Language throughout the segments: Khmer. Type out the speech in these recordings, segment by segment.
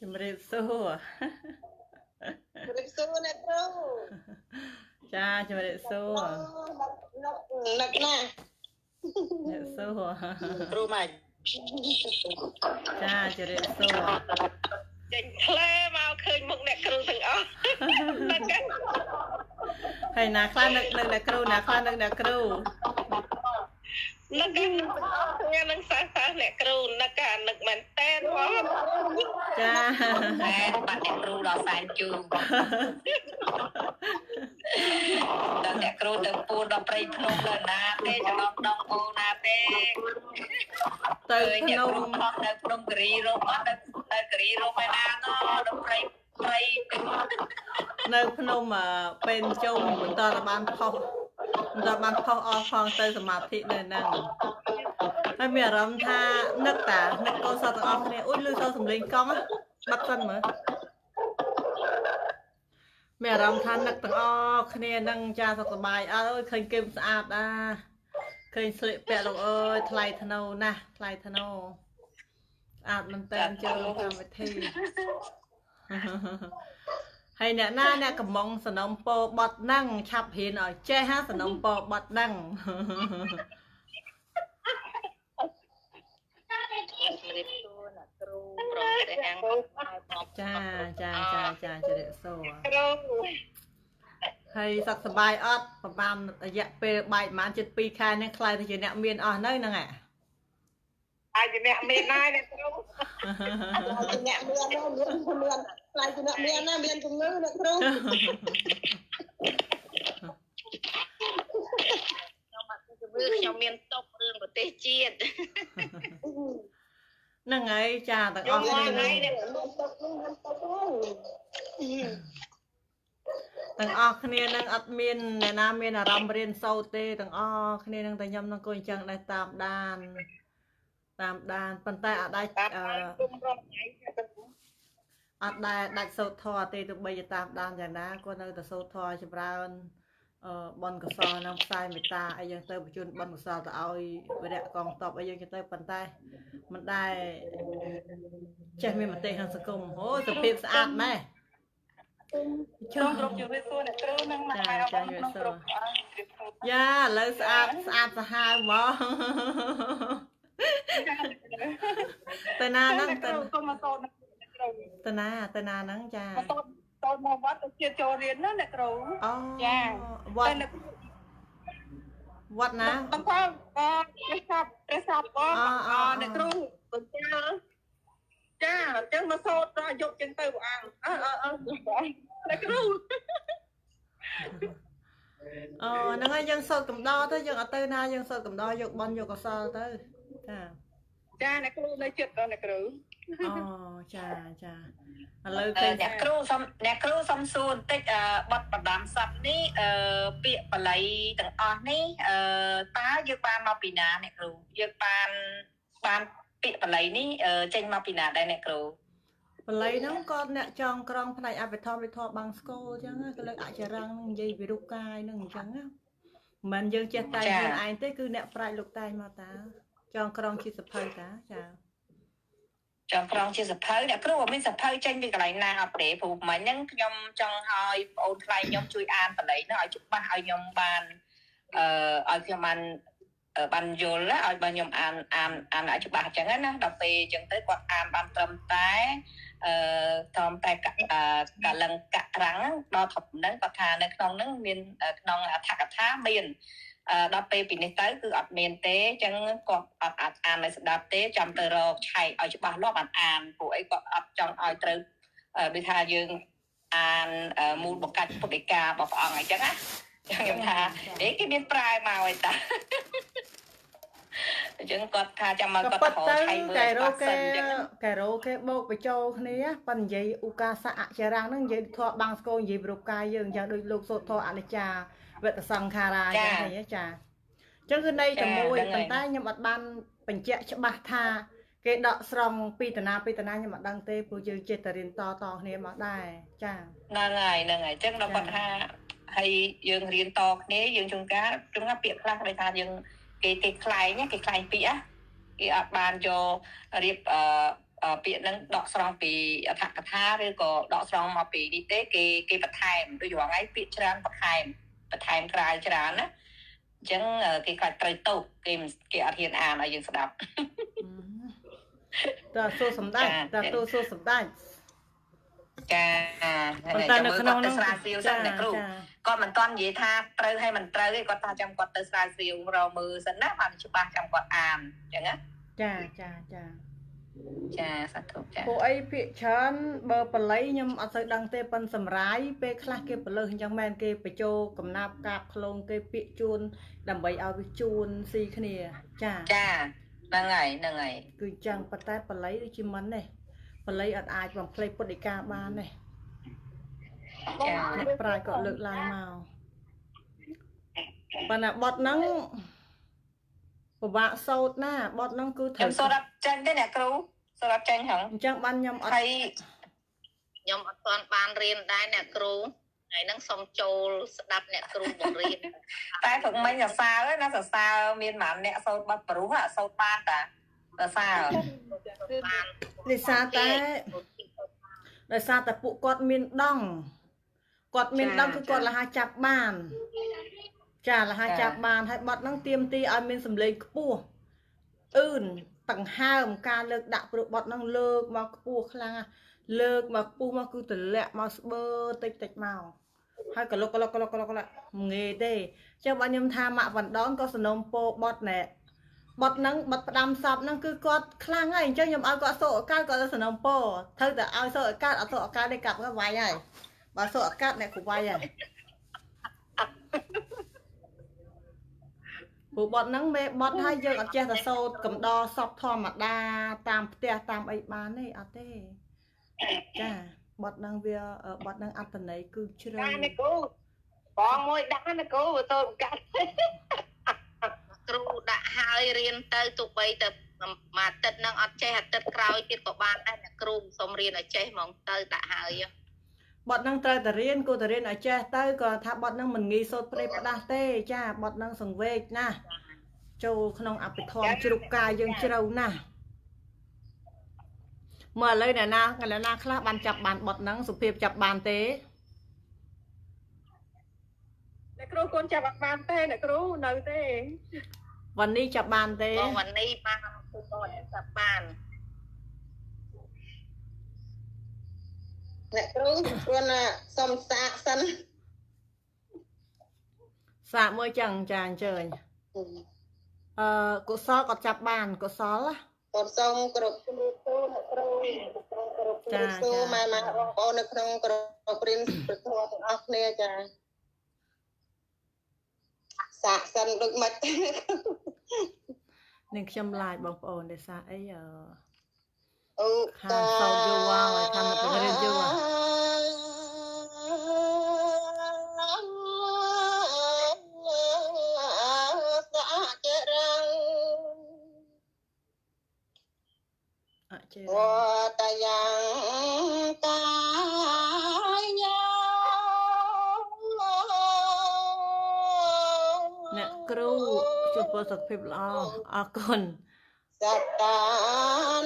ជំរាបសួរជំរាបសួរអ្នកគ្រូចាជំរាបសួរនឹកណាស់ជំរាបសួរគ្រូម៉េចចាជំរាបសួរចេញផ្លែមកឃើញមុខអ្នកគ្រូទាំងអស់នឹកហើយណាខ្លះនឹកអ្នកគ្រូណាខ្លះនឹកអ្នកគ្រូនឹកគ្នានឹងសាសអ្នកគ្រូនឹកអានឹកមែនតើបងចាតែបាត់អ្នកគ្រូដល់សែនជូរដល់អ្នកគ្រូទៅពូដល់ព្រៃភ្នំដល់ណាទេចំណងដងអូណាទេទៅភ្នំនៅភ្នំគិរីរមអត់នៅគិរីរមឯណាដល់ព្រៃនៅភ្នំពេលជុំបន្តទៅបានផុសអស់ផងទៅសមាធិនៅហ្នឹងហើយមានអារម្មណ៍ថានឹកកូនសិស្សទាំងអស់គ្នាអ៊ុយលឺសូរសំឡេងកង់បាត់សិនមើលមានអារម្មណ៍ថានឹកទាំងអស់គ្នានឹងចាសុខសប្បាយអើយឃើញគេស្អាតឃើញស្លៀកពាក់លោកអើយថ្លៃធ្នូណាស់ថ្លៃធ្នូស្អាតមែនតើចូលកម្មវិធីហើយអ្នកកំងសនំពោបត់ហ្នឹងឆាប់ហ៊ានឲ្យចេះហាសនំពោបត់ហ្នឹងគ្រូប្រងទាំងចាជ្រាបសួរហើយសុខសប្បាយអត់ប្រហែលរយៈពេលបាយប្រហែលជិត2ខែនេះខ្លាយទៅជាអ្នកមានអស់នៅហ្នឹងអាចជាអ្នកមានណាអ្នកគ្រូជាអ្នកមានខ្លាយជាអ្នកមានណាមានជំងឺអ្នកគ្រូខ្ញុំមានតុករឿងប្រទេសជាតិហ្នឹងហើយចាទាំងអស់គ្នាទាំងអស់គ្នានឹងអត់មានអ្នកណាមានអារម្មណ៍រៀនសូត្រទេទាំងអស់គ្នានឹងតែខ្ញុំនឹងគួរអញ្ចឹងដែរតាមដានប៉ុន្តែអត់ដាច់ដាច់សូត្រធម៌ទេទោះបីជាតាមដានយ៉ាងណាក៏នៅតែសូត្រធម៌ចម្រើនបនកសលនឹងផ្សាយមេត្តាអីយ៉ាងទៅបញ្ជូនបនកសលទៅឲ្យវិរៈកងតបអីយ៉ាងទៅប៉ុន្តែមិនដែលចេះមានមតិក្នុងសង្គមអូសុភាពស្អាតម៉ែខ្ញុំគ្រប់ជំរាបសួរអ្នកគ្រូនឹងមកហើយអរគុណក្នុងគ្រប់យ៉ាឥឡូវស្អាតសាហាវហ្មងទៅណាហ្នឹងទៅមកសូត្រអ្នកគ្រូទៅណាហ្នឹងចាសូត្រមកវត្តទៅជាចូលរៀនណាអ្នកគ្រូអូចាវត្តណាបងថាព្រះសាប់បងអ្នកគ្រូបញ្ជាចាអញ្ចឹងមកសូត្រដល់យកចឹងទៅព្រះអង្គអ្នកគ្រូហ្នឹងហើយយើងសូត្រកំដរទៅយើងអត់ទៅណាយើងសូត្រកំដរយកបន់យកកសលទៅចាអ្នកគ្រូនៅចិត្តដល់អ្នកគ្រូចាឥឡូវអ្នកគ្រូសុំសួរបន្តិចបទប្រដាំសັບនេះពាក្យបល័យទាំងអស់នេះតើយើងបានមកពីណាអ្នកគ្រូយើងបានពាក្យបល័យនេះចេញមកពីណាដែរអ្នកគ្រូបល័យហ្នឹងក៏អ្នកចងក្រងផ្នែកអភិធម្មវិធម៌បាំងស្គរអញ្ចឹងក៏លើកអចរង្គនិយាយវិរុកាយហ្នឹងអញ្ចឹងណាមិនយើងចេះតែយើងឯងទេគឺអ្នកប្រាជ្ញលោកតែងមកតាចងក្រងជាសភៅតាចាចងក្រងជាសភៅអ្នកគ្រូមានសភៅចេញពីកន្លែងណាអត់ទេព្រោះមិញហ្នឹងខ្ញុំចង់ឲ្យបងអូនថ្លៃខ្ញុំជួយអានបល័យហ្នឹងឲ្យច្បាស់ឲ្យខ្ញុំបានឲ្យខ្ញុំបានយល់ឲ្យបងខ្ញុំអានឲ្យច្បាស់អញ្ចឹងណាដល់ពេលអញ្ចឹងទៅគាត់អានបានត្រឹមតែត្រឹមតែកលង្ករាំងដល់ធំហ្នឹងគាត់ថានៅក្នុងហ្នឹងមានក្នុងអត្ថកថាមានដល់ពេលពីនេះទៅគឺអត់មានទេអញ្ចឹងគាត់អត់អាចអានឲ្យស្ដាប់ទេចាំទៅរកឆែកឲ្យច្បាស់លាស់បានអានព្រោះអីគាត់អត់ចង់ឲ្យត្រូវដូចថាយើងអានមូលបង្កាច់ពុទ្ធដីការបស់ព្រះអង្គអញ្ចឹងណាខ្ញុំថាគេមានប្រើមកឲ្យតាអញ្ចឹងគាត់ថាចាំមកគាត់ខលឆៃមើលកែរោគេបោកបញ្ចូលគ្នាប៉ិននិយាយឧកាសៈអចរាងហ្នឹងនិយាយធម៌បាំងស្គរនិយាយប្រកាយយើងយ៉ាងដូចលោកសូត្រធម៌អនិច្ចាវតសង្ខារាអញ្ចឹងហីចាអញ្ចឹងគឺន័យតែមួយប៉ុន្តែខ្ញុំអត់បានបញ្ជាក់ច្បាស់ថាគេដកស្រង់ពីតាណាខ្ញុំអត់ដឹងទេព្រោះយើងចេះតែរៀនតគ្នាមកដែរចាហ្នឹងហើយអញ្ចឹងដល់គាត់ថាហើយយើងរៀនតគ្នាយើងជួនកាលពាក្យខ្លះគេថាយើងគេខ្លែងពាក្យគេអត់បានយករៀប ពាក្យហ្នឹងដកស្រង់ពីអត្ថកថាឬក៏ដកស្រង់មកពីនេះទេគេបន្ថែមដូចរាល់ថ្ងៃពាក្យច្រើនបន្ថែមក្រៅច្រើនណាអញ្ចឹងគេខ្លាចត្រូវតោកគេអត់ហ៊ានអានឲ្យយើងស្ដាប់តើសួរសម្ដេចតើទូសួរសម្ដេចចាប៉ុន្តែនៅក្នុងនោះស្រាវជ្រាវសិនអ្នកគ្រូគាត់មិនទាន់និយាយថាត្រូវហើយមិនត្រូវទេគាត់ថាចាំគាត់ទៅស្រាវជ្រាវរកមើលសិនណាបានច្បាស់ចាំគាត់អានអញ្ចឹងណាចាសាធុចាពួកអីភាកច្រើនបើបល័យខ្ញុំអត់សូវដឹងទេប៉ុនសម្រាយពេលខ្លះគេបលើសអញ្ចឹងមែនគេបញ្ចូលកំណាប់កាបខ្លងគេពាកជួនដើម្បីឲ្យវាជួនស៊ីគ្នាចាហ្នឹងហើយគឺចឹងប៉ុន្តែបល័យដូចជាមិនទេបល័យអត់អាចបំភ្លេចពុទ្ធដីកាបានទេអ្នកប្រាជ្ញក៏លើកឡើងមកប៉ុន្តែបទហ្នឹងពិបាកសូត្រណាបទហ្នឹងគឺខ្ញុំសូត្រអត់ចាញ់ទេអ្នកគ្រូសូត្រអត់ចាញ់ហ៎អញ្ចឹងបានខ្ញុំអត់ខ្ញុំអត់ទាន់បានរៀនដែរអ្នកគ្រូថ្ងៃហ្នឹងសុំចូលស្ដាប់អ្នកគ្រូបង្រៀនតែព្រឹកមិញសរសើរណាសរសើរមានម៉ានអ្នកសូត្របទព្រោះសូត្របានតាសរសើរបានដោយសារតែពួកគាត់មានដង់គឺគាត់លះចាប់បានចាលះចាប់បានហើយបទហ្នឹងទៀមទីឲ្យមានសម្លេងខ្ពស់អឿនដង្ហើមការលើកដាក់ព្រោះបទហ្នឹងលើកមកខ្ពស់ខ្លាំងលើកមកខ្ពស់មកគឺទម្លាក់មកស្បើតិចមកហើយកលុកងាយទេចុះបើខ្ញុំថាម៉ាក់វណ្ដនក៏សនំពោបទណែបទហ្នឹងបទផ្ដាំសពហ្នឹងគឺគាត់ខ្លាំងហើយអញ្ចឹងខ្ញុំឲ្យគាត់សូអកាតគាត់ទៅសនំពោត្រូវតែឲ្យសូអកាតអត់សូអកាតទេកាប់គាត់វាយហើយបើសូអកាតអ្នកគវាយហើយព្រោះបទហ្នឹងមេបទហើយយើងអត់ចេះតែសូត្រកំដរសពធម្មតាតាមផ្ទះតាមអីបានទេអត់ទេចាបទហ្នឹងវាបទហ្នឹងអត្ថន័យគឺជ្រៅអ្នកគ្រូបងមួយដាក់អ្នកគ្រូសូត្រកាត់គ្រូដាក់ហើយរៀនទៅទោះបីតែមួយអាទិត្យហ្នឹងអត់ចេះអាទិត្យក្រោយទៀតក៏បានដែរអ្នកគ្រូសូមរៀនឲ្យចេះហ្មងទៅដាក់ហើយបទហ្នឹងត្រូវតែរៀនគួរតែរៀនឲ្យចេះទៅក៏ថាបទហ្នឹងមិនងាយសូត្រផ្ដេសផ្ដាស់ទេចាបទហ្នឹងសង្វេគណាចូលក្នុងអភិធម្មជ្រុកកាយយើងជ្រៅណាស់មើលឥឡូវអ្នកណាខ្លះបានចាប់បានបទហ្នឹងសុភាពចាប់បានទេអ្នកគ្រូកូនចាប់អត់បានទេអ្នកគ្រូនៅទេវ៉ាន់នេះចាប់បានទេបងវ៉ាន់នេះបានគូគាត់ចាប់បានអ្នកគ្រូគាត់សុំសាកសិនសាកមួយចឹងចាអញ្ជើញកុសលគាត់ចាប់បានកុសលគាត់សូមគ្រប់គ្រូអ្នកគ្រូចាម៉ែបងប្អូននៅក្នុងក្រុមព្រៀនប្រធមទាំងអស់គ្នាចាសាកសិនដូចម៉េចនឹងខ្ញុំឡាយបងប្អូនទេសាអីអូខាងសោយវ៉ាហើយខាងបង្រៀនយូរវតយ៉ាងកាយអ្នកគ្រូជួបសុខភាពល្អអរគុណសត្តា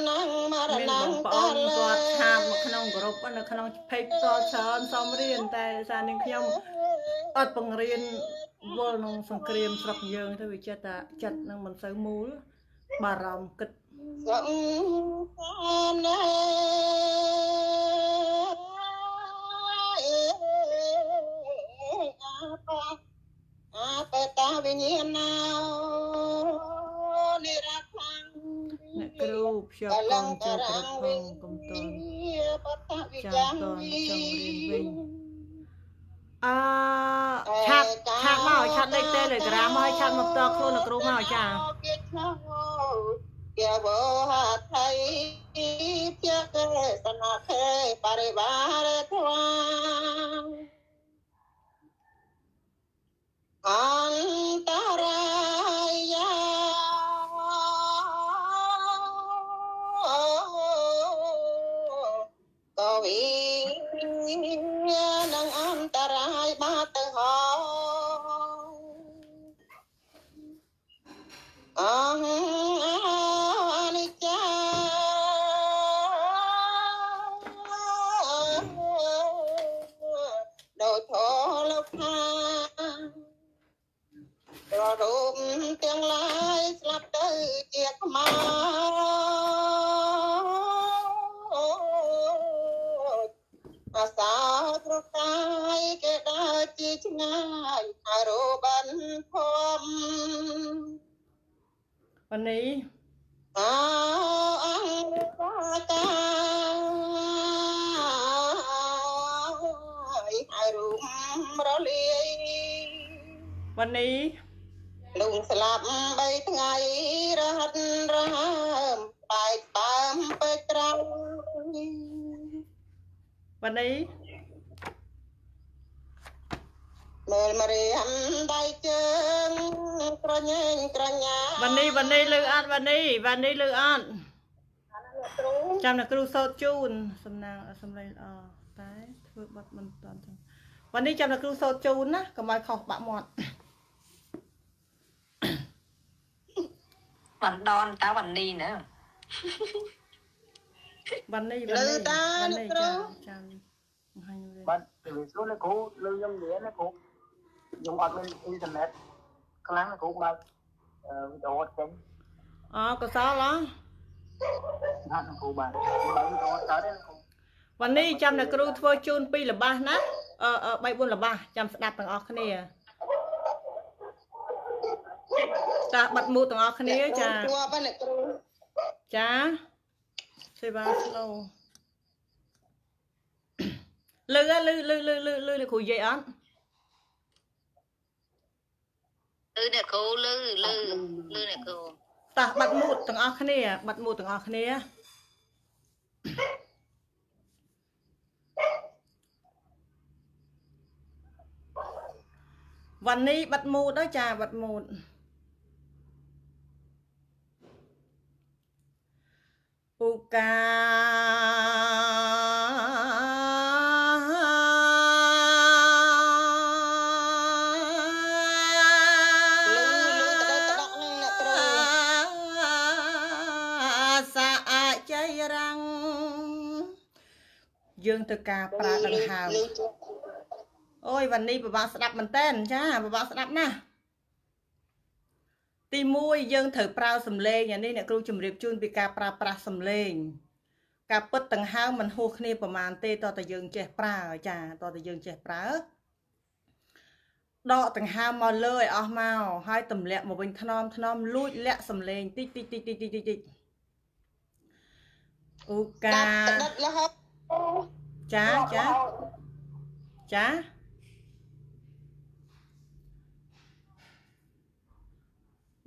នឹងមរណងបងប្អូនគាត់ឆាបមកក្នុងក្រុមនៅក្នុងភេកផ្ទាល់ច្រើនសំរៀនតែសារនាងខ្ញុំអត់បង្រៀនវល់ក្នុងសង្គ្រាមស្រុកយើងទៅវាចិត្តតែចិត្តនឹងមិនសូវមូលបារម្ភគិតសំណាបតាវិញ្ញាណោនិរខាងអ្នកគ្រូភ្ជាប់កងចូលប្រពងកុំតន់ចាំតន់ចង់រៀនវិញឆាត់មកឆាត់លេខ Telegram មកឲ្យឆាត់មកផ្ទាល់ខ្លួនអ្នកគ្រូមកចាជាវោហាថៃជាកេសនាខេបរិវារធម៌អន្តរាយាកវីនឹងអន្តរាយបាត់ទៅហើយ วันนี้ วันนี้ ลุงสลับใบไงรหัสระหามไปตามไปตรัง วันนี้ เมื่อมาเรียนได้เจิงกระแยงกระยา วันนี้ลืออัดวันนี้ลืออัดจำนะครูโซจูนสำนางสำเร็จแต่เพื่อบัดมันตอนจังวันนี้จำนะครูโซจูนนะก็มาขอบปะหมด วันดอนตาวันนี้นะ วันนี้จำให้เลย bạn từ số nó cũ lưu trong đĩa nó cũ dùng ọt lên internet cái láng nó cũ mà đồ ọt kênh ก็ซ้อเหรอ hát nó cũ bạn đồ ọt tới đấy nó cũ วันนี้จำนะครูធ្វើជូន2ល្បះណា3 4ល្បះចាំស្ដាប់ទាំងអស់គ្នាតាបាត់មូទាំងអស់គ្នាចា ตัวป้าเนี่ยครู ចាសេវា slow លឺលោកគ្រូនិយាយអត់ អ្នកគ្រូលឺអ្នកគ្រូ តាបាត់មូទាំងអស់គ្នាបាត់មូទាំងអស់គ្នាวันนี้บัดมูดด้วยจ้าบัดมูดอุกาយើងទៅការប្រាដង្ហើមអូយวันนี้បបាក់ស្ដាប់មែនតើចាបបាក់ស្ដាប់ណាស់ទី1យើងត្រូវប្រើសំឡេងអានេះអ្នកគ្រូជម្រាបជូនពីការប្រើប្រាស់សំឡេងការពិតដង្ហើមមិនហួសគ្នាប្រមាណទេតើតើយើងចេះប្រើចាតើតើយើងចេះប្រើដកដង្ហើមមកលើឲ្យអស់មកហើយទម្លាក់មកវិញថ្នមលួចលាក់សំឡេងតិចអូកាចា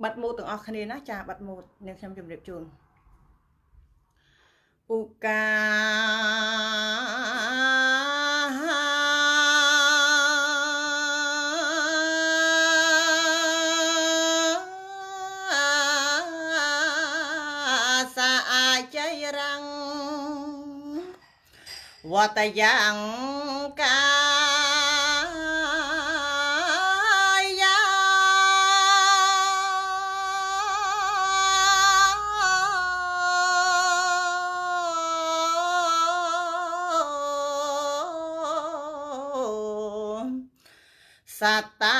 បាត់មូទាំងអស់គ្នាណាចាបាត់មូអ្នកខ្ញុំជម្រាបជូនឧកាសាចៃរាំងវត្តយ៉ាងកាសតា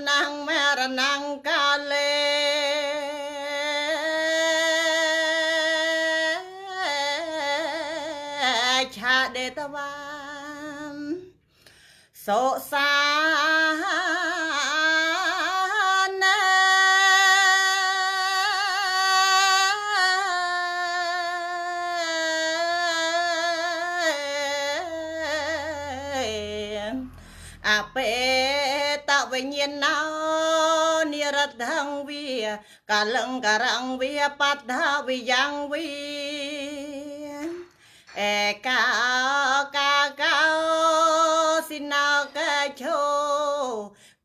นังเมรนังกาเลชาเดตวานโสสานะอาเปตะวิญญาณนิรัตถังวิกาลังการังวิปัตถาวิยังวิเอกากาสินากะโช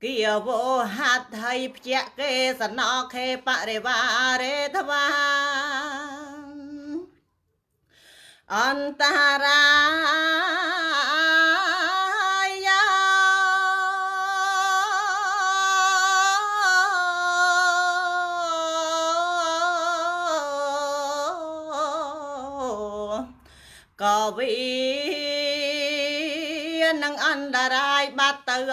กิยโวหัตไทยเจเกสนอเคปะเรวาเรทวาอันตารายาก็วินังอันดารายบัดเตอ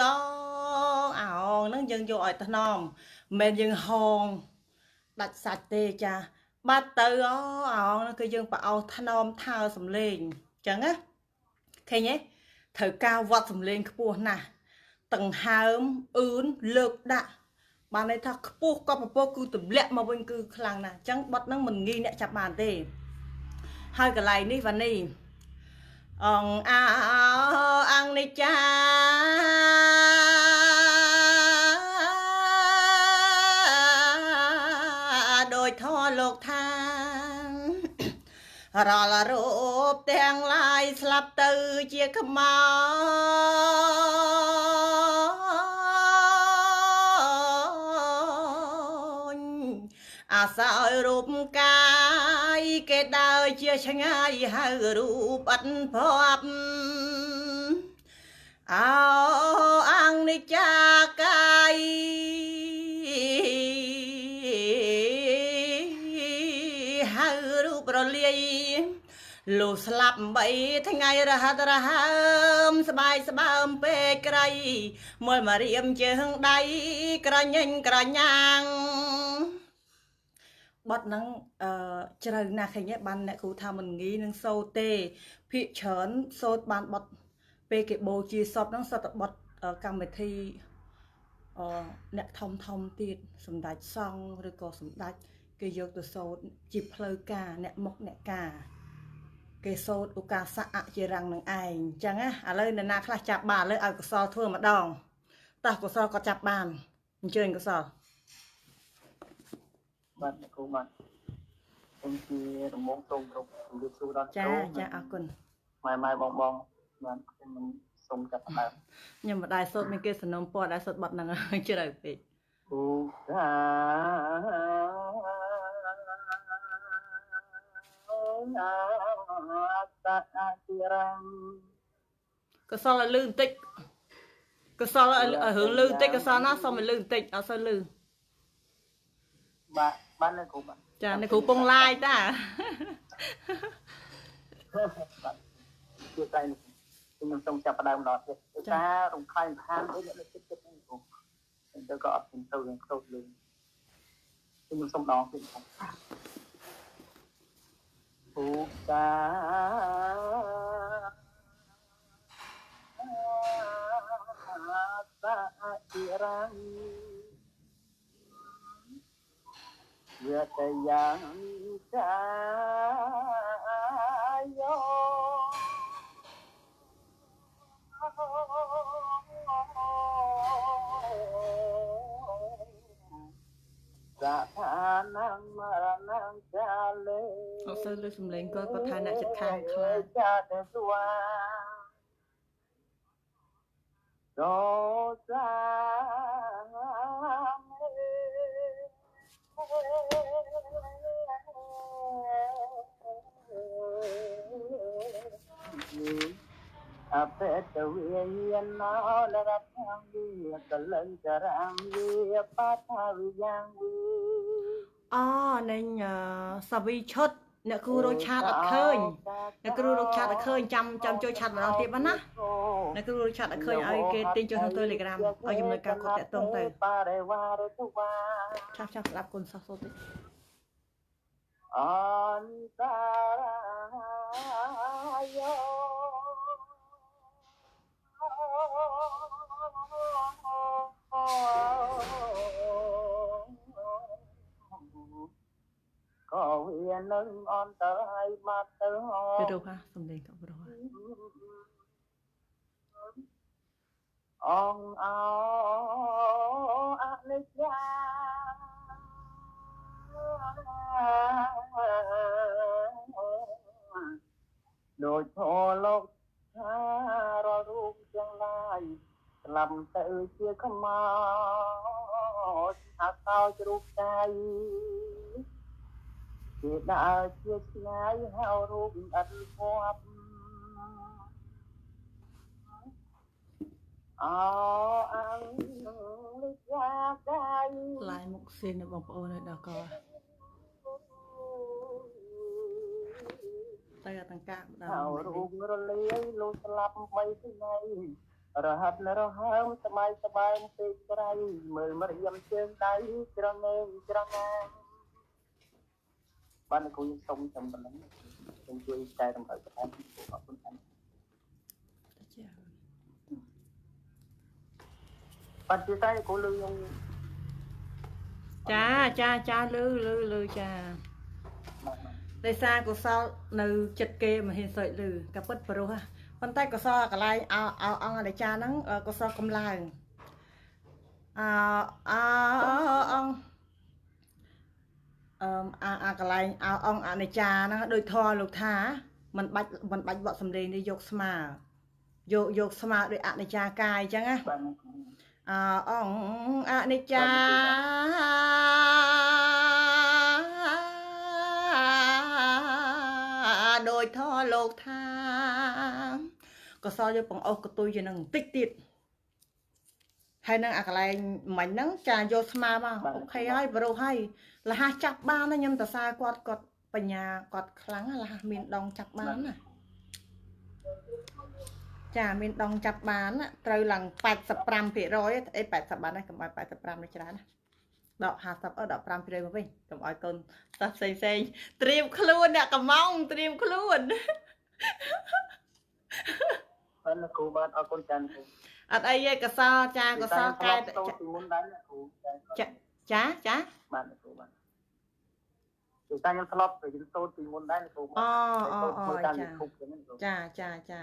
เอาនឹងយើងយកឲ្យថ្នមមិនយើងហងដាច់សាច់ទេចាបាត់ទៅហ្នឹងគឺយើងបអោថ្នមថើសំលេងអញ្ចឹងណាឃើញទេត្រូវការវត្តសំលេងខ្ពស់ណាស់ដង្ហើមអឿនលើកដាក់ បានន័យថាខ្ពស់ក៏ពពកគឺទម្លាក់មកវិញគឺខ្លាំងណាស់អញ្ចឹងបត់ហ្នឹងមិនងាយអ្នកចាប់បានទេហើយកន្លែងនេះវ៉ានីអងអង្គនិច្ចាដោយធម៌លោកថារាល់រូបទាំងឡាយស្លាប់ទៅជាខ្មោចអាសោយរូបកាយគេដើរជាឆ្ងាយហៅរូបអត់ភ័ព្វអោអង្គនិច្ចាកាយហៅរូបរលាយលុះស្លាប់3ថ្ងៃរហ័តរហើមស្បាយស្បើមពេកក្រៃមើលមករៀមជើងដៃក្រញញក្រញាំងបត់ហ្នឹងជ្រៅណាស់ឃើញទេបានអ្នកគ្រូថាមិនងាយនឹងសូត្រទេភាកច្រើនសូត្របានបត់ពេលគេបូជាសពហ្នឹងសតបត់កម្មវិធីអ្នកធំទៀតសម្ដេចសង្ឃឬក៏សម្ដេចគេយកទៅសូត្រជាផ្លូវការអ្នកមុខអ្នកការគេសូត្រឧកាសៈអជារាំងនឹងឯងអញ្ចឹងណាឥឡូវនរណាខ្លះចាប់បានឥឡូវឲ្យកុសលធ្វើម្ដងតោះកុសលក៏ចាប់បានអញ្ជើញកុសលបាទគ្រូបាទខ្ញុំជារំងសូមគ្រប់ជំរាបសួរដល់គ្រូចាអរគុណម៉ែបងបាទខ្ញុំសូមចាប់ផ្ដើមខ្ញុំមិនដែរសូត្រមានគេសំណុំពណ៌ដែរសូត្របត់ហ្នឹងជ្រៅពេកឧកាសៈជារាំងកុសលឲ្យលឺបន្តិចកុសលឲ្យរឿងលឺបន្តិចកុសលណាសុំឲ្យលឺបន្តិចអត់សូវលឺបាទនៅគ្រូបាទចានៅគ្រូពងឡាយតាបាទជាតែខ្ញុំសូមចាប់ផ្ដើមម្ដងទៀតឧស្សាហ៍រំខានខានដូចអ្នកចិត្តហ្នឹងគ្រូទៅក៏អត់ទៅយ៉ាងខ្ទោសលឺខ្ញុំសូមដងទៀតឧស្សាហ៍ជារាំងវាតែយ៉ាងកាយោសាថានាងមរណាងចាលេអត់សូវលឺសំឡេងគាត់ថាអ្នកចិត្តខាងខ្លាចចាទៅស្វាដោសាអបេតវិញ្ញាណលរថាងវិកលិចរាមវិបាថាវិយ៉ាងវិនេញសាវីឈុតអ្នកគ្រូរកឆាតអត់ឃើញអ្នកគ្រូរកឆាតអត់ឃើញចាំជួយឆាតម្ដងទៀតបានណាអ្នកគ្រូរកឆាតអត់ឃើញឲ្យគេទិញចូលក្នុង Telegram ឲ្យចំណុចការគាត់តាក់ទងទៅឆាប់ស្ដាប់គុណសោះសូត្រតិចអន្តរាយោក៏វានឹងអន្តរាយមកទៅពីរូបហាសំលេងក៏ព្រោះអង្គអនិច្ចាដោយធម៌លោកថារាល់រូបទាំងឡាយស្លាប់ទៅជាខ្មោចអាសោចរូបកាយគេដើរជាឆ្ងាយហៅរូបអត់ភ័ព្វអង្គនិច្ចាកាយឡាយមុខសៀនបងប្អូននៅដល់កតែអតង្កាម្ដងរូបរលាយលុះស្លាប់3ថ្ងៃរហ័តរហើមស្បាយស្បែកពេកក្រៃមើលមរៀមជើងដៃច្រងេងច្រងាបានគូសុំចំប៉ុណ្ណឹងខ្ញុំជួយកែតម្រូវបន្ថែមអរគុណครับបាទជាតែគូលខ្ញុំ ចាលឺចាដោយសារកុសលនៅចិត្តគេមិនហ៊ានសើចលឺក៏ពិតប្រុសប៉ុន្តែកុសលកន្លែងអអង្គអាចារ្យហ្នឹងកុសលកំឡើងអង្គកន្លែងអង្គអនិច្ចាហ្នឹងដោយធម៌លោកថាมันបាច់បកសំឡេងនេះយកស្មាយកស្មាដោយអនិច្ចាកាយអញ្ចឹងណាអង្គអនិច្ចាដោយធម៌លោកថាកុសលយកបង្អស់កតុយជានឹងបន្តិចទៀតហើយនឹងអាកន្លែងមិញហ្នឹងចាយកស្មាមកអូខេហើយប្រុសហើយលះចាប់បានណាខ្ញុំតសាគាត់បញ្ញាគាត់ខ្លាំងលះមានដងចាប់បានណាចាមានដងចាប់បានត្រូវឡើង 85% អី80បានហើយកុំឲ្យ85នេះច្រើនណាដក50ដក5%មកវិញកុំឲ្យកូនសិស្សផ្សេងត្រៀមខ្លួនអ្នកកំងត្រៀមខ្លួនបានគ្រូបានអរគុណចាគ្រូអត់អីទេកសលចាកសលកែតពីមុនដែរគ្រូចាបានគ្រូបានគឺតាខ្ញុំធ្លាប់ទៅសូត្រពីមុនដែរគ្រូចា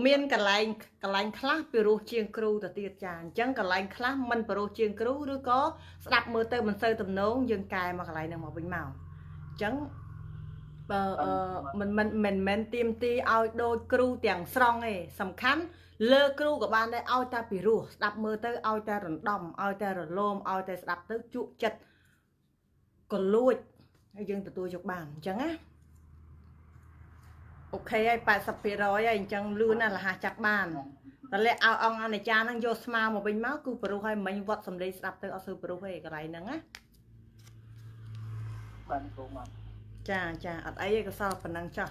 មានកន្លែងខ្លះពីរោះជាងគ្រូទៅទៀតចាអញ្ចឹងកន្លែងខ្លះមិនពីរោះជាងគ្រូឬក៏ស្ដាប់មើលទៅមិនសូវទំនងយើងកែមកកន្លែងហ្នឹងមកវិញមកអញ្ចឹងមិនមែនទៀមទីឲ្យដូចគ្រូទាំងស្រុងទេសំខាន់លើគ្រូក៏បានដែរឲ្យតែពីរោះស្ដាប់មើលទៅឲ្យតែរំដំឲ្យតែរលោមឲ្យតែស្ដាប់ទៅជក់ចិត្តក៏លួចហើយយើងទទួលយកបានអញ្ចឹងណាអូខេហើយ 80% ហើយអញ្ចឹងលឿនណាស់លះចាប់បានតលាក់ឲ្យអង្គអនិច្ចាហ្នឹងយកស្មាមកវិញមកគឺប្រុសហើយមិញវត្តសំឡេងស្ដាប់ទៅអត់សូវប្រុសទេកន្លែងហ្នឹងណាបានគ្រូមកចាអត់អីទេកសលប៉ុណ្ណឹងចុះ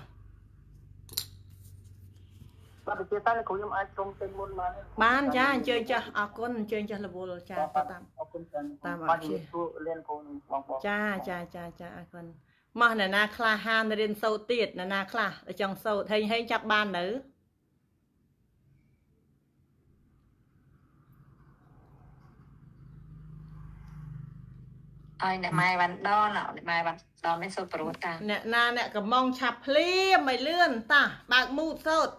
បាទវិជាសាស្ត្រគ្រូខ្ញុំអាចជុំទៅមុនបានចាអញ្ជើញចាស់អរគុណអញ្ជើញចាស់រវល់ចាតាមអរគុណតាមអរគុណគ្រូលៀនគ្រូនឹងបងចាអរគុណមកអ្នកណាខ្លះហានរៀនសូត្រទៀតអ្នកណាខ្លះចង់សូត្រហេងចាប់បាននៅឲ្យអ្នកម៉ែបានដនអ្នកម៉ែបានដនមិនសូត្រប្រួតតាអ្នកណាអ្នកកំងឆាប់ភ្លាមឲ្យលឿនតាបើកមូតសូត្រ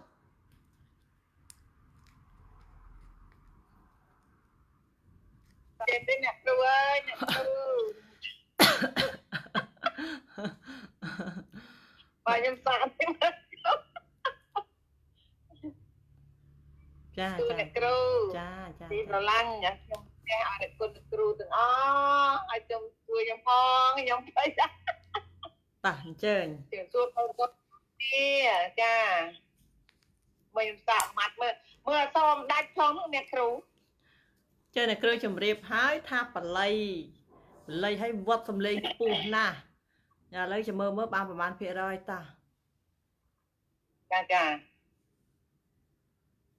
ទេអ្នកគ្រូអើយអ្នកគ្រូបើខ្ញុំសាកចាអ្នកគ្រូចាទីស្រឡាញ់ខ្ញុំអរគុណគ្រូទាំងអស់ឲ្យខ្ញុំជួយខ្ញុំផងខ្ញុំទៅតាអញ្ជើញខ្ញុំសួរទៅគាត់នេះចាបើខ្ញុំសាកម៉ាត់មើលសូមដាច់ផងអ្នកគ្រូចេះអ្នកគ្រូជំរាបហើយថាបល័យឲ្យវត្តសំលេងខ្ពស់ណាស់ឥឡូវចាំមើលបានប្រហែលភាគរយតាចា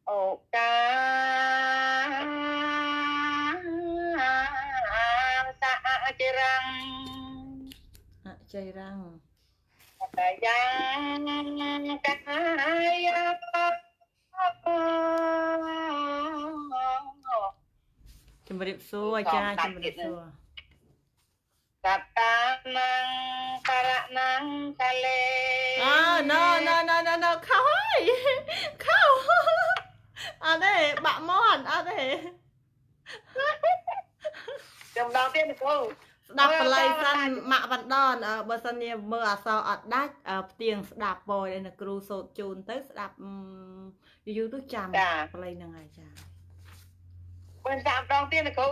អូកាសាអចិរាំងតែយ៉ាងកាយជំរាបសួរចាជំរាបសួរកតានាងករណាងកាលេណូខោហើយខោអត់ទេបាក់មាត់អត់ទេខ្ញុំដល់ទៀតគ្រូស្ដាប់បល័យសិនម៉ាក់បណ្ដនបើសិនជាមើលអក្សរអត់ដាច់ផ្ទៀងស្ដាប់ពយឲ្យអ្នកគ្រូសូត្រជូនទៅស្ដាប់យូរទៅចាំបល័យហ្នឹងហើយចាបើតាមដងទៀតគ្រូ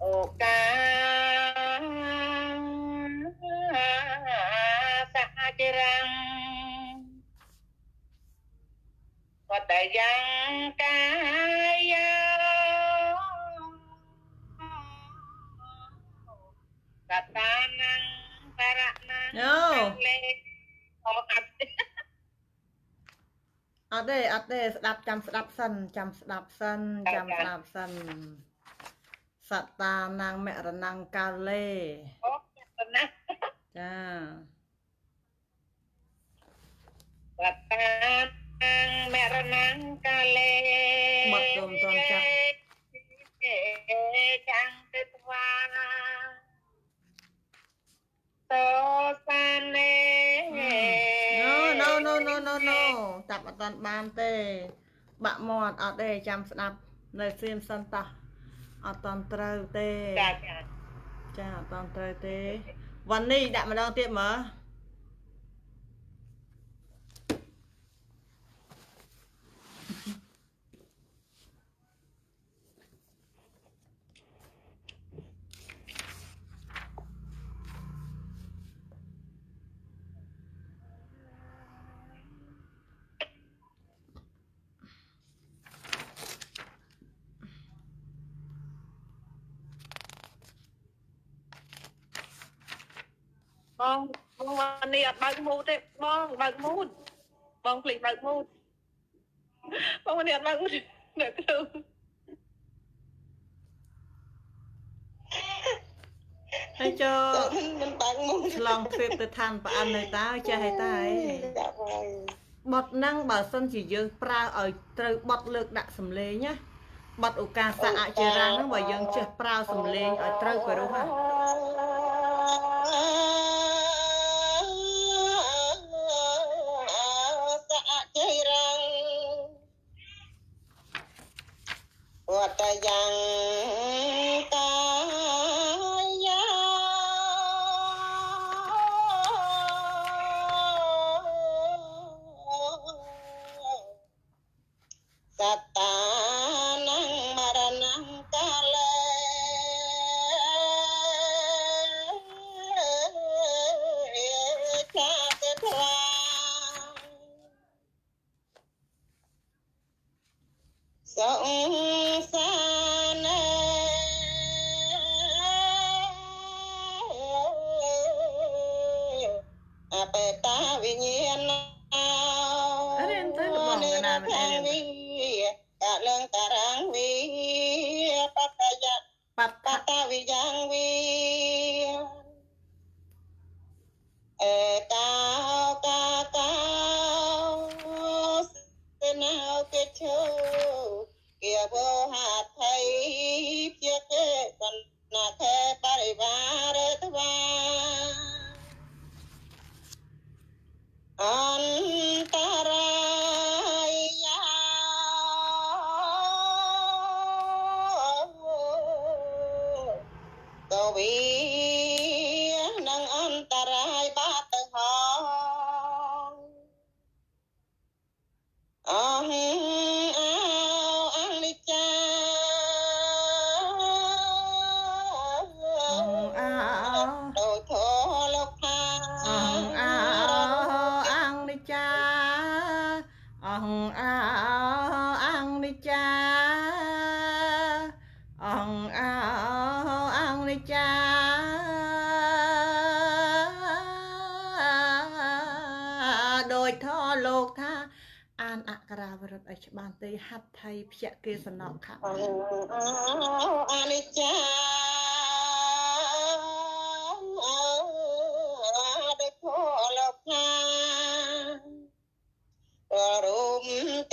អូកាសាចិរាំងវត្តយ៉ាងកាយកតានាងករណាងលេអត់ទេស្ដាប់ចាំស្ដាប់សិនសតានាងមរណង្កាលេអូណាចាសតានាងមរណង្កាលេបាត់ទុំតន់ចាប់ ចាប់អត់តាន់បានទេបាក់មាត់អត់ទេចាំស្ដាប់នៅសៀមសិនតោះអត់តាន់ត្រូវទេ ចាអត់តាន់ត្រូវទេវ៉ាន់នេះដាក់ម្ដងទៀតមើលបងនេះអត់បើកមូតទេបងបើកមូតបងភ្លេចបើកមូតបងនេះអត់បើកមូតនៅគ្រូ ហើយចូល មិនបាំងមុខ ឆ្លងទ្វីបទៅឋានប្រអិននៅតើចេះហើយតើអី ចាហើយ បត់ហ្នឹងបើសិនជាយើងប្រើឲ្យត្រូវបត់លើកដាក់សំឡេងណាបត់ឱកាសៈអចារាហ្នឹងបើយើងចេះប្រើសំឡេងឲ្យត្រូវពីរោះណា វត្តយ៉ាងកាយាសត្តានំមរណំកាលេចាទេថ្លាសង្សារអបេតាវិញ្ញាណ រៀនទៅរបស់កណាមិនរៀន កាលងតារាងវិបតយៈ បត បតវិយ៉ាងវិអេកាកាកាសេណៅកិជោគាវោហាថៃជាកេសនាខេបរិវារតវាអន្តរាយាកវីនឹងអន្តរាយបាត់ទៅហងអហិអោអនិច្ចា អោ ដោយធម៌លោកថា អងអោអងនិចាអងអោអងនិចាអងអោអងនិចាដោយធម៌លោកថាអានអក្ខរាវិរុទ្ធឲ្យច្បាស់ទេហັດថៃភយគេសនៈខៈ អនិច្ចាដោយធម៌លោកថារូប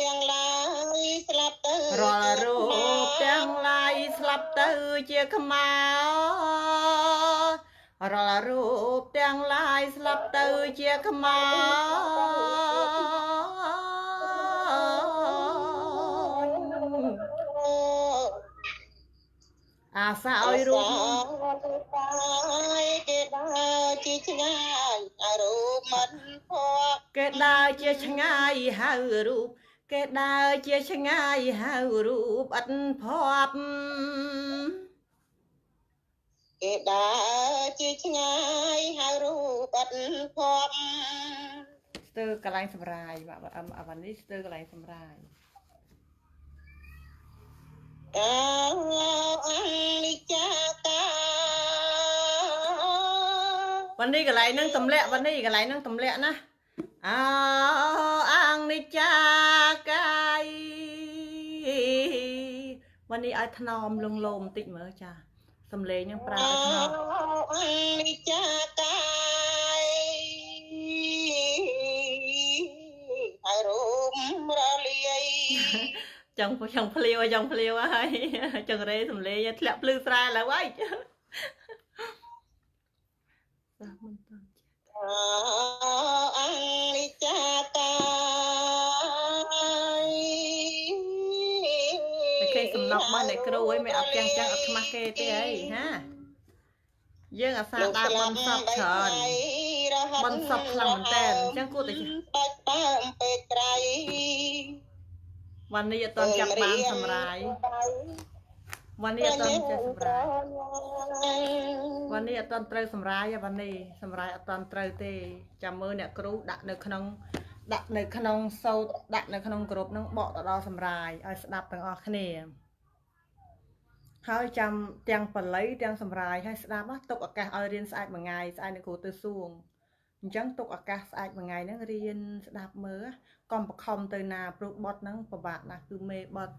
ទាំងឡាយស្លាប់ទៅ រាល់រូបទាំងឡាយស្លាប់ទៅជាខ្មៅរាល់រូបទាំងឡាយស្លាប់ទៅជាខ្មៅអាសាឲ្យរូប គេដើរជាឆ្ងាយរូបមិនភ័ព្វ គេដើរជាឆ្ងាយហៅរូបគេដើរជាឆ្ងាយហៅរូបឥតភ័ព្វ គេដើរជាឆ្ងាយហៅរូបឥតភ័ព្វ ស្ទើរកន្លែងសម្រាយបាទអវ៉ានេះស្ទើរកន្លែងសម្រាយ អនិច្ចាតា វ៉ានេះកន្លែងហ្នឹងទម្លាក់វ៉ានេះកន្លែងហ្នឹងទម្លាក់ណាអោអងនិច្ចាកាយវ៉ានេះឲ្យថ្នមលងលោមបន្តិចមើលចាសំឡេងហ្នឹងប្រើឲ្យថ្នម អនិច្ចាកាយហើយរូបរលាយ ចង់ភ្លាវហើយចង់រេសំឡេងឲ្យធ្លាក់ភ្លឺស្រែឡើយហើយសាមិនតាន់ អនិច្ចាកា គ្រូអីមិនអត់ចឹងអត់ខ្មាស់គេទេអីហាយើងអាសាដើរបនសពច្រើនបនសពខ្លាំងមែនតើអញ្ចឹងគួរតែ បាច់តាមពេកក្រៃ វ៉ាន់នេះអត់ទាន់ចាប់បានសម្រាយវ៉ាន់នេះអត់ទាន់ចេះសម្រាយវ៉ាន់នេះអត់ទាន់ត្រូវសម្រាយវ៉ាន់នេះសម្រាយអត់ទាន់ត្រូវទេចាំមើលអ្នកគ្រូដាក់នៅក្នុងសោតដាក់នៅក្នុងក្រុមហ្នឹងបកទៅដល់សម្រាយឲ្យស្ដាប់ទាំងអស់គ្នាហើយចាំទាំងបល័យទាំងសម្រាយឲ្យស្ដាប់ទុកឱកាសឲ្យរៀនស្អែកមួយថ្ងៃស្អែកអ្នកគ្រូទៅសួងអញ្ចឹងទុកឱកាសស្អែកមួយថ្ងៃហ្នឹងរៀនស្ដាប់មើលកុំបខំទៅណាព្រោះបត់ហ្នឹងពិបាកណាស់គឺមេបត់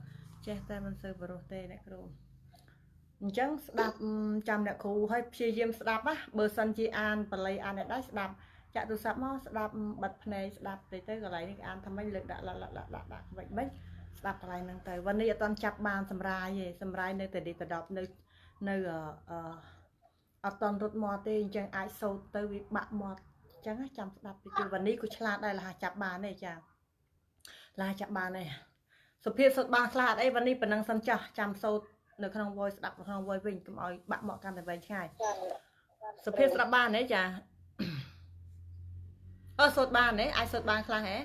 ចេះតែមិនសូវប្រុសទេអ្នកគ្រូអញ្ចឹងស្ដាប់ចាំអ្នកគ្រូឲ្យព្យាយាមស្ដាប់ណាបើសិនជាអានបល័យអានដែរស្ដាប់ចាក់ទូរស័ព្ទមកស្ដាប់បិទភ្នែកស្ដាប់ទៅកន្លែងនេះអានថាម៉េចលើកដាក់មិនស្ដាប់កន្លែងហ្នឹងទៅวันนี้អត់ទាន់ចាប់បានសម្រាយទេសម្រាយនៅតែដេកដប់នៅអត់ទាន់រត់មាត់ទេអញ្ចឹងអាចសូត្រទៅវាបាក់មាត់អញ្ចឹងចាំស្ដាប់ទៅวันนี้ក៏ឆ្លាតដែរលះចាប់បានទេចាលះចាប់បានទេសុភាពសូត្របានឆ្លាតអីวันนี้ប៉ុណ្ណឹងសិនចាស់ចាំសូត្រនៅក្នុង voice ស្ដាប់នៅក្នុង voice វិញកុំឲ្យបាក់មាត់កាន់តែវែងឆ្ងាយសុភាពស្ដាប់បានទេចាសូត្របានទេអាចសូត្របានខ្លះហ៎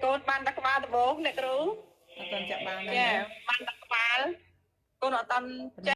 កូនបានដាក់ក្បាលដំបងអ្នកគ្រូ អត់ទាន់ចាប់បានទេ ចាបានដាក់ក្បាលកូនអត់ទាន់